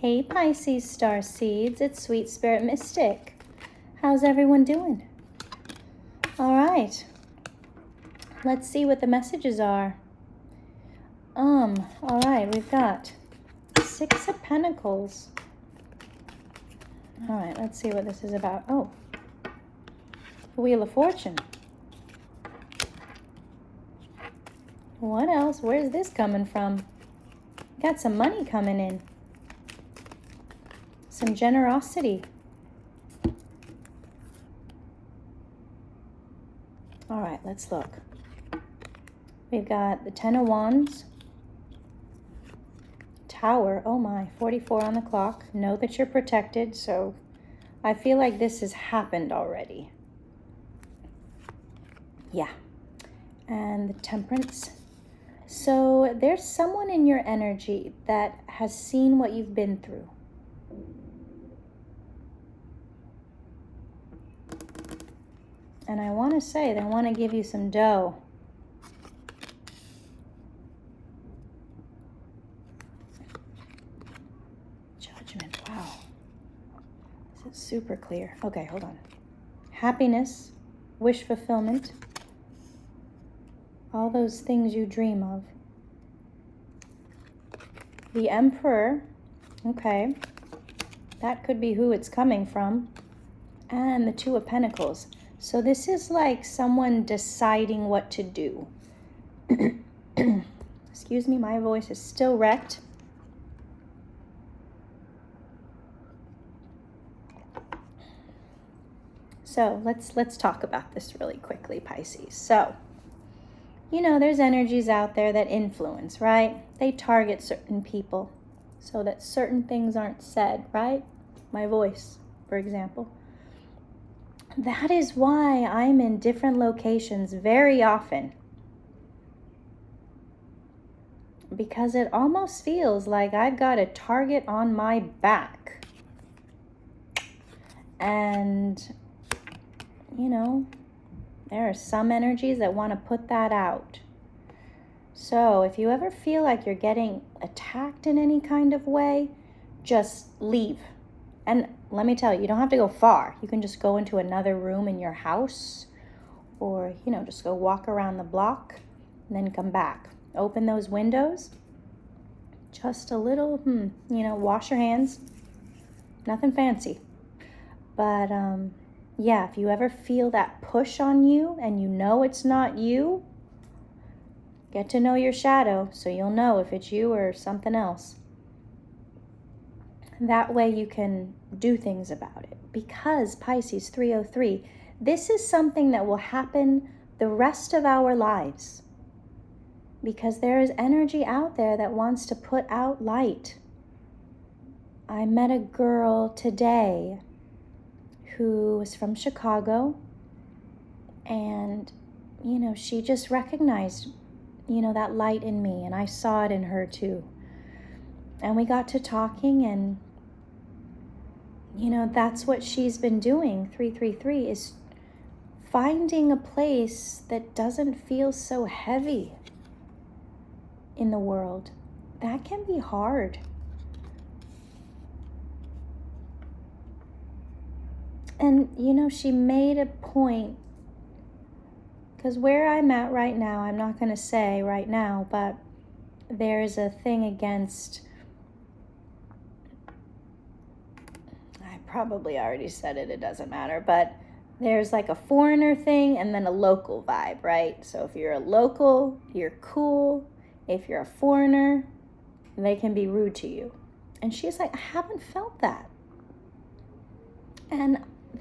Hey Pisces Star Seeds, it's Sweet Spirit Mystic. How's everyone doing? All right, let's see what the messages are. All right, we've got Six of Pentacles. All right, let's see what this is about. Oh, Wheel of Fortune. What else? Where's this coming from? Got some money coming in. Some generosity. All right, let's look. We've got the Ten of Wands. Tower, oh my, 44 on the clock. Know that you're protected, so I feel like this has happened already. Yeah. And the Temperance. So there's someone in your energy that has seen what you've been through. And I want to say they want to give you some dough. Judgment, wow. This is super clear. Okay, hold on. Happiness, wish fulfillment, all those things you dream of. The Emperor, okay. That could be who it's coming from. And the Two of Pentacles. So this is like someone deciding what to do. Excuse me, my voice is still wrecked. So let's talk about this really quickly, Pisces. So, you know, there's energies out there that influence, right? They target certain people so that certain things aren't said, right? My voice, for example. That is why I'm in different locations very often. Because it almost feels like I've got a target on my back. And, you know, there are some energies that want to put that out. So if you ever feel like you're getting attacked in any kind of way, just leave. And let me tell you, you don't have to go far. You can just go into another room in your house or, you know, just go walk around the block and then come back. Open those windows. Just a little, you know, wash your hands. Nothing fancy. But, yeah, if you ever feel that push on you and you know it's not you, get to know your shadow so you'll know if it's you or something else. That way you can do things about it. Because Pisces 303, this is something that will happen the rest of our lives. Because there is energy out there that wants to put out light. I met a girl today who was from Chicago. And, you know, she just recognized, you know, that light in me. And I saw it in her too. And we got to talking and, you know, that's what she's been doing. 333 is finding a place that doesn't feel so heavy in the world. That can be hard. And, you know, she made a point, because where I'm at right now, I'm not going to say right now, but there's a thing against, I probably already said it, it doesn't matter, but there's like a foreigner thing and then a local vibe, right? So if you're a local, you're cool. If you're a foreigner, they can be rude to you. And she's like, I haven't felt that. And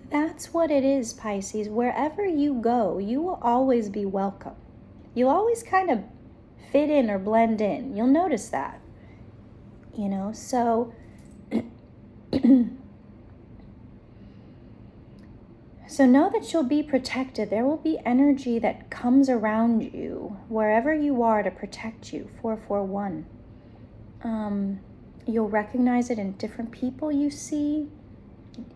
that's what it is, Pisces. Wherever you go, you will always be welcome. You'll always kind of fit in or blend in. You'll notice that. You know, so so know that you'll be protected. There will be energy that comes around you wherever you are to protect you. 441. You'll recognize it in different people you see.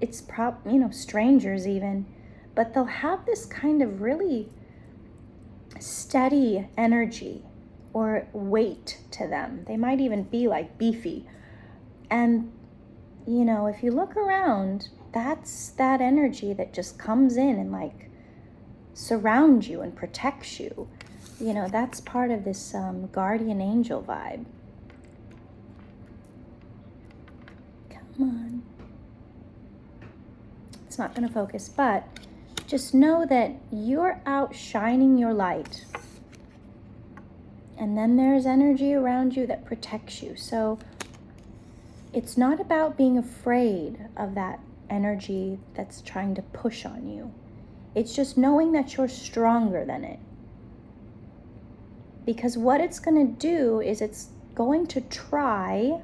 It's you know, strangers even, but they'll have this kind of really steady energy or weight to them. They might even be like beefy. And if you look around, that's that energy that just comes in and like surrounds you and protects you. That's part of this guardian angel vibe. Come on. It's not going to focus, but just know that you're out shining your light. And then there's energy around you that protects you. So it's not about being afraid of that energy that's trying to push on you. It's just knowing that you're stronger than it. Because what it's going to do is it's going to try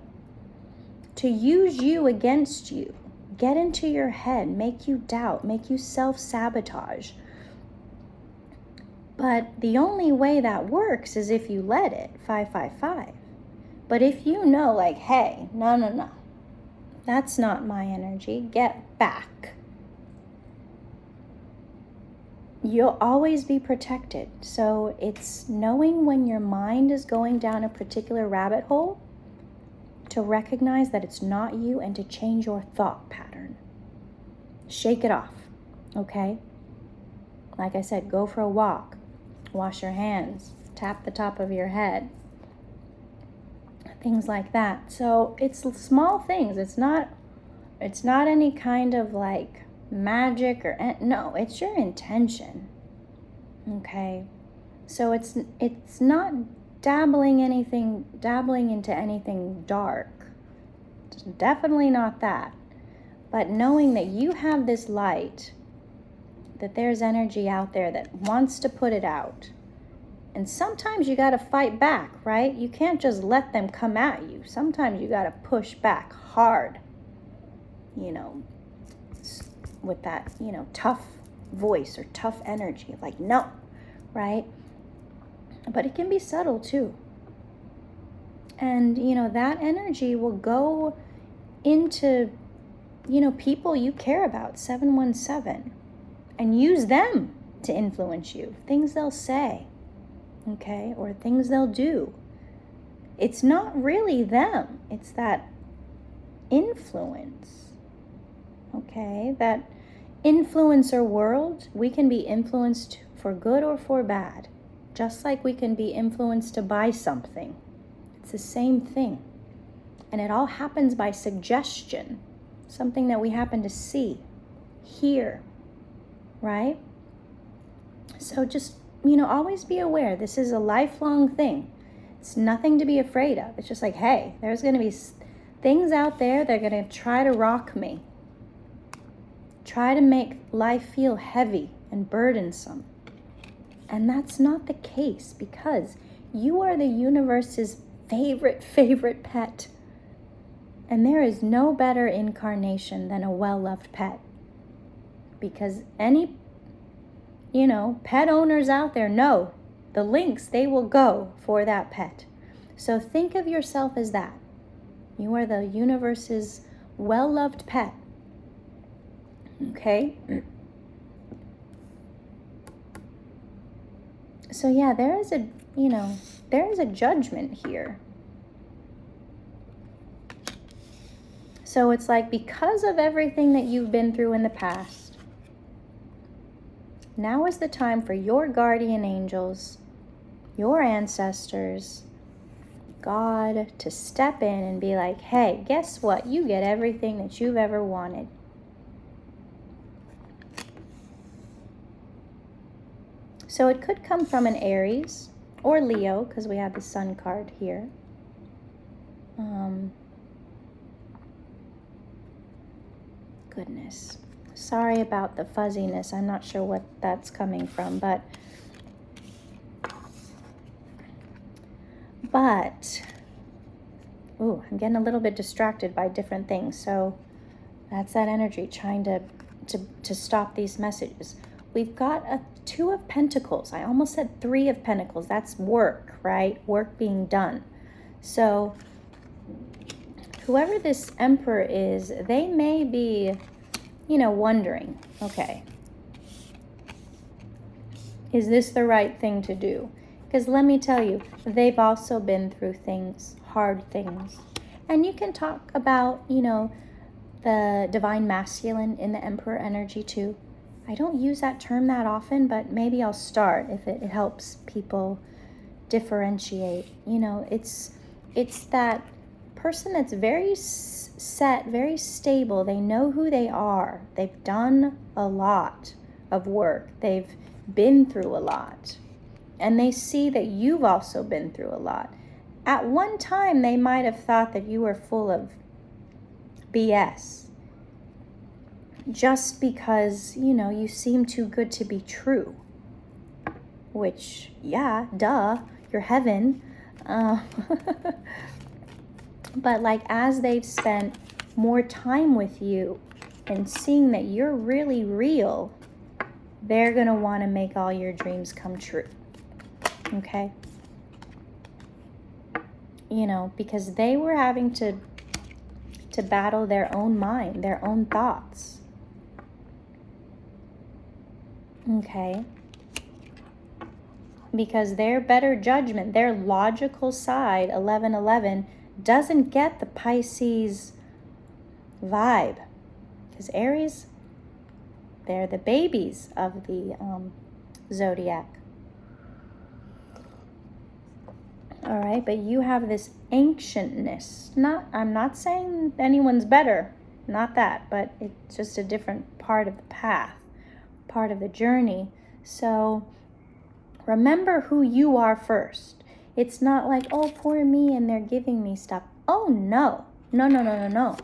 to use you against you, get into your head, make you doubt, make you self-sabotage. But the only way that works is if you let it, 555. But if you know, like, hey, no, that's not my energy, get back, you'll always be protected. So it's knowing when your mind is going down a particular rabbit hole to recognize that it's not you and to change your thought pattern. Shake it off, okay? Like I said, go for a walk, wash your hands, tap the top of your head, things like that. So it's small things. It's not any kind of like magic or no, it's your intention. Okay? So it's not dabbling into anything dark. It's definitely not that. But knowing that you have this light, that there's energy out there that wants to put it out. And sometimes you got to fight back, right? You can't just let them come at you. Sometimes you got to push back hard, with that, tough voice or tough energy, like no, right? But it can be subtle too. And, that energy will go into, people you care about, 717, and use them to influence you, things they'll say, okay, or things they'll do. It's not really them, it's that influence, okay? That influencer world, we can be influenced for good or for bad, just like we can be influenced to buy something. It's the same thing. And it all happens by suggestion, something that we happen to see, hear, right? So just, always be aware. This is a lifelong thing. It's nothing to be afraid of. It's just like, hey, there's going to be things out there that are going to try to rock me. Try to make life feel heavy and burdensome. And that's not the case, because you are the universe's favorite pet. And there is no better incarnation than a well-loved pet. Because any, pet owners out there know the lengths they will go for that pet. So think of yourself as that. You are the universe's well-loved pet. Okay? So yeah, there is a judgment here. So it's like, because of everything that you've been through in the past, now is the time for your guardian angels, your ancestors, God, to step in and be like, hey, guess what? You get everything that you've ever wanted. So it could come from an Aries or Leo, because we have the Sun card here. Goodness. Sorry about the fuzziness. I'm not sure what that's coming from, but I'm getting a little bit distracted by different things. So that's that energy trying to stop these messages. We've got a 2 of Pentacles. I almost said 3 of Pentacles. That's work, right? Work being done. So whoever this Emperor is, they may be, wondering, okay, is this the right thing to do? Because let me tell you, they've also been through things, hard things. And you can talk about, the divine masculine in the Emperor energy too. I don't use that term that often, but maybe I'll start if it helps people differentiate. You know, it's that person that's very set, very stable. They know who they are. They've done a lot of work. They've been through a lot. And they see that you've also been through a lot. At one time, they might have thought that you were full of BS. Just because, you know, you seem too good to be true. Which, yeah, duh, you're heaven. But like as they've spent more time with you and seeing that you're really real, they're going to want to make all your dreams come true. Okay? You know, because they were having to battle their own mind, their own thoughts. Okay? Because their better judgment, their logical side, 1111, doesn't get the Pisces vibe. Because Aries, they're the babies of the zodiac. All right, but you have this ancientness. I'm not saying anyone's better, not that, but it's just a different part of the path, part of the journey. So remember who you are first. It's not like, oh, poor me, and they're giving me stuff. Oh, no. No.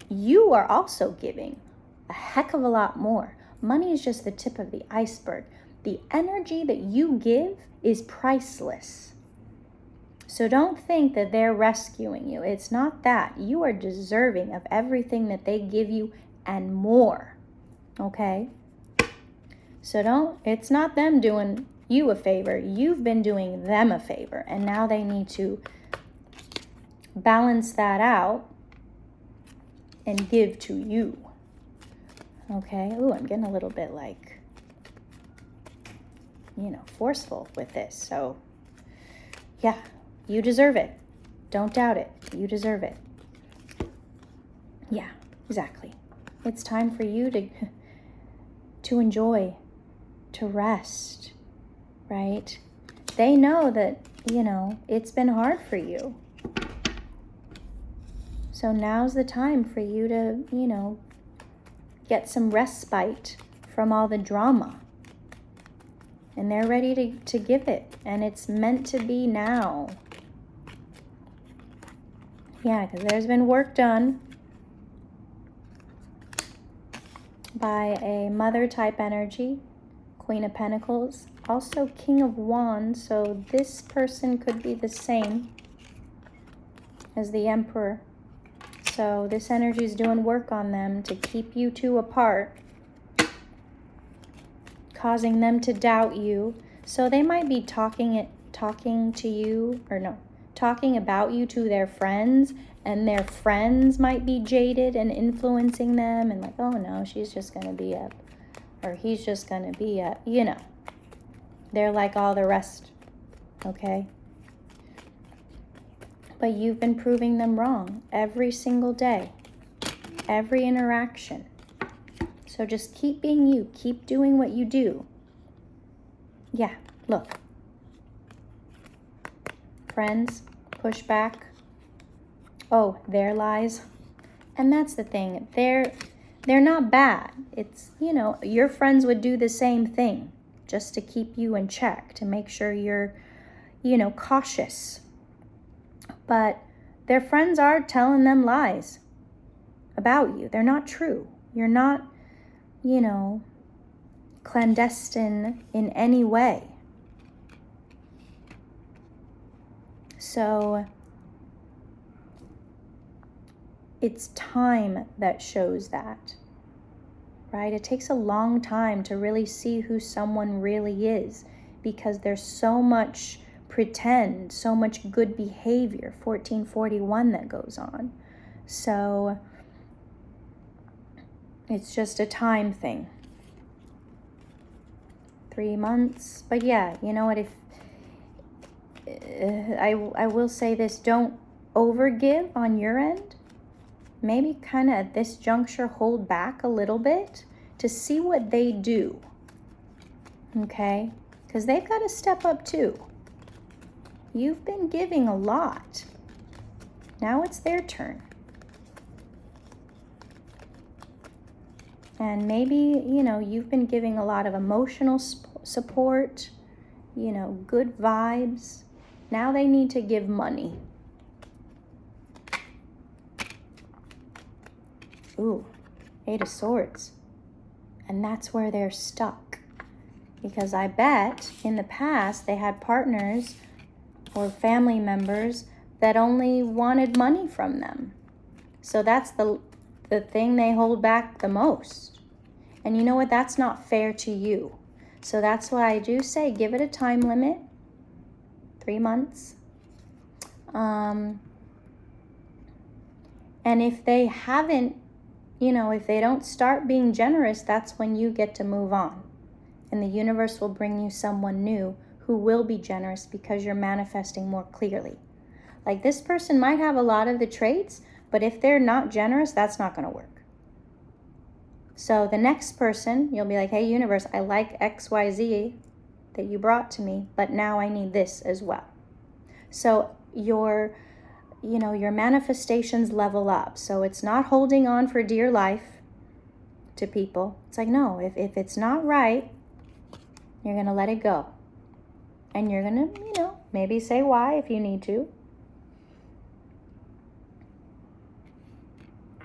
You are also giving a heck of a lot more. Money is just the tip of the iceberg. The energy that you give is priceless. So don't think that they're rescuing you. It's not that. You are deserving of everything that they give you and more. Okay? So it's not them doing you a favor. You've been doing them a favor. And now they need to balance that out and give to you. Okay? Ooh, I'm getting a little bit like, forceful with this. So, yeah, you deserve it. Don't doubt it. You deserve it. Yeah, exactly. It's time for you to enjoy, to rest, right? They know that, it's been hard for you. So now's the time for you to, get some respite from all the drama. And they're ready to give it. And it's meant to be now. Yeah, because there's been work done by a mother type energy, Queen of Pentacles, also King of Wands. So this person could be the same as the Emperor. So this energy is doing work on them to keep you two apart, causing them to doubt you. So they might be talking about you to their friends, and their friends might be jaded and influencing them and like, oh no, she's just going to be a, or he's just going to be a, they're like all the rest, okay? But you've been proving them wrong every single day, every interaction. So just keep being you. Keep doing what you do. Yeah, look. Friends, push back. Oh, their lies. And that's the thing. They're not bad. It's, your friends would do the same thing just to keep you in check, to make sure you're, cautious. But their friends are telling them lies about you. They're not true. You're not, clandestine in any way. So it's time that shows that, right? It takes a long time to really see who someone really is, because there's so much pretend, so much good behavior, 1441 that goes on. So it's just a time thing. 3 months. But yeah, you know what, if I will say this, don't overgive on your end. maybe kind of at this juncture hold back a little bit to see what they do. Okay? Because they've got to step up too. You've been giving a lot. Now it's their turn. And maybe, you've been giving a lot of emotional support, good vibes. Now they need to give money. Ooh, 8 of Swords. And that's where they're stuck. Because I bet in the past they had partners or family members that only wanted money from them. So that's the thing they hold back the most. And you know what? That's not fair to you. So that's why I do say give it a time limit. 3 months. And if they haven't, if they don't start being generous, that's when you get to move on. And the universe will bring you someone new who will be generous because you're manifesting more clearly. Like this person might have a lot of the traits, but if they're not generous, that's not going to work. So the next person, you'll be like, hey, universe, I like XYZ that you brought to me, but now I need this as well. So your manifestations level up. So it's not holding on for dear life to people. It's like, no, if it's not right, you're going to let it go. And you're going to, maybe say why if you need to.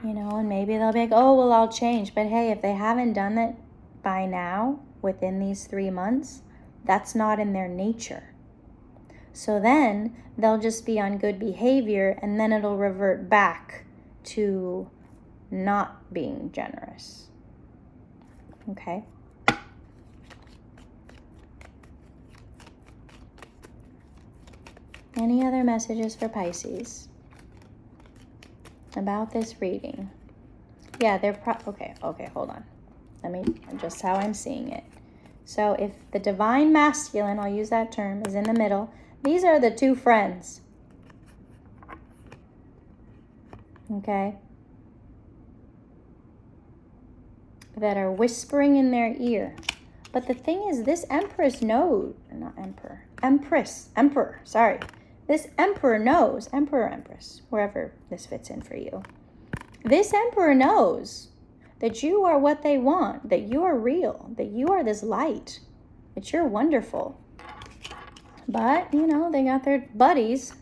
And maybe they'll be like, oh, well, I'll change. But hey, if they haven't done it by now, within these 3 months, that's not in their nature. So then they'll just be on good behavior, and then it'll revert back to not being generous. Okay? Any other messages for Pisces about this reading? Yeah, they're okay, hold on. Let me, just how I'm seeing it. So if the divine masculine, I'll use that term, is in the middle, these are the two friends. Okay? That are whispering in their ear. But the thing is, this Empress knows, not Emperor, Emperor, sorry. This Emperor knows, Emperor, Empress, wherever this fits in for you. This Emperor knows that you are what they want, that you are real, that you are this light, that you're wonderful. But, they got their buddies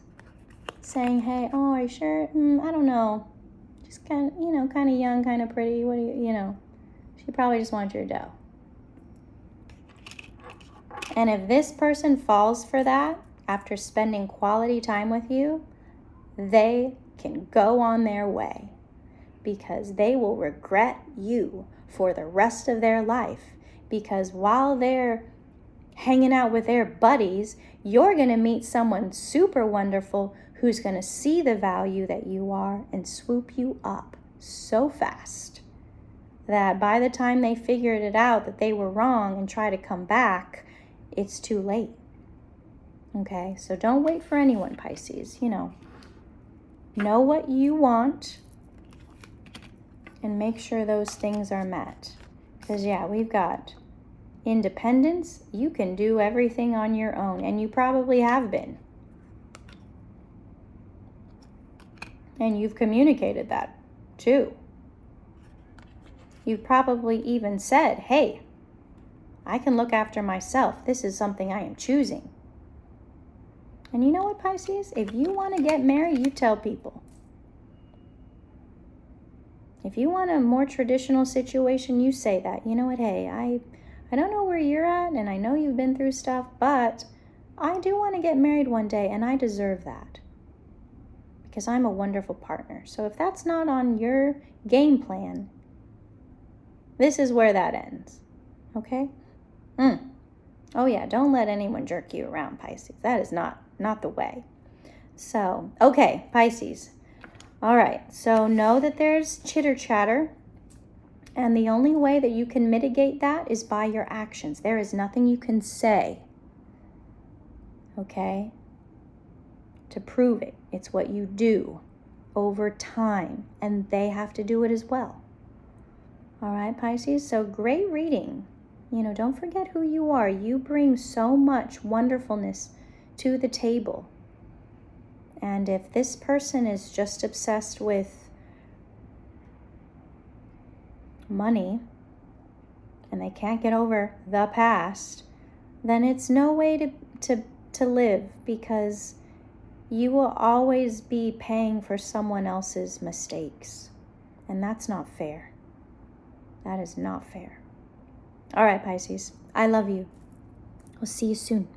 saying, hey, oh, are you sure? I don't know. Just kind of young, kind of pretty. What do you. She probably just wants your dough. And if this person falls for that after spending quality time with you, they can go on their way because they will regret you for the rest of their life. Because while they're hanging out with their buddies, you're going to meet someone super wonderful who's going to see the value that you are and swoop you up so fast that by the time they figured it out that they were wrong and try to come back, it's too late. Okay, so don't wait for anyone, Pisces. Know what you want and make sure those things are met. Because, we've got independence. You can do everything on your own, and you probably have been. And you've communicated that, too. You've probably even said, hey, I can look after myself. This is something I am choosing. And you know what, Pisces? If you want to get married, you tell people. If you want a more traditional situation, you say that. You know what, hey, I don't know where you're at, and I know you've been through stuff, but I do want to get married one day, and I deserve that. Because I'm a wonderful partner. So if that's not on your game plan, this is where that ends. Okay? Oh yeah, don't let anyone jerk you around, Pisces. That is not the way. So, okay, Pisces. All right, so know that there's chitter chatter, and the only way that you can mitigate that is by your actions. There is nothing you can say, okay, to prove it. It's what you do over time, and they have to do it as well. All right, Pisces, so great reading. Don't forget who you are. You bring so much wonderfulness to the table. And if this person is just obsessed with money and they can't get over the past, then it's no way to live, because you will always be paying for someone else's mistakes. And that's not fair. That is not fair. All right, Pisces, I love you. We'll see you soon.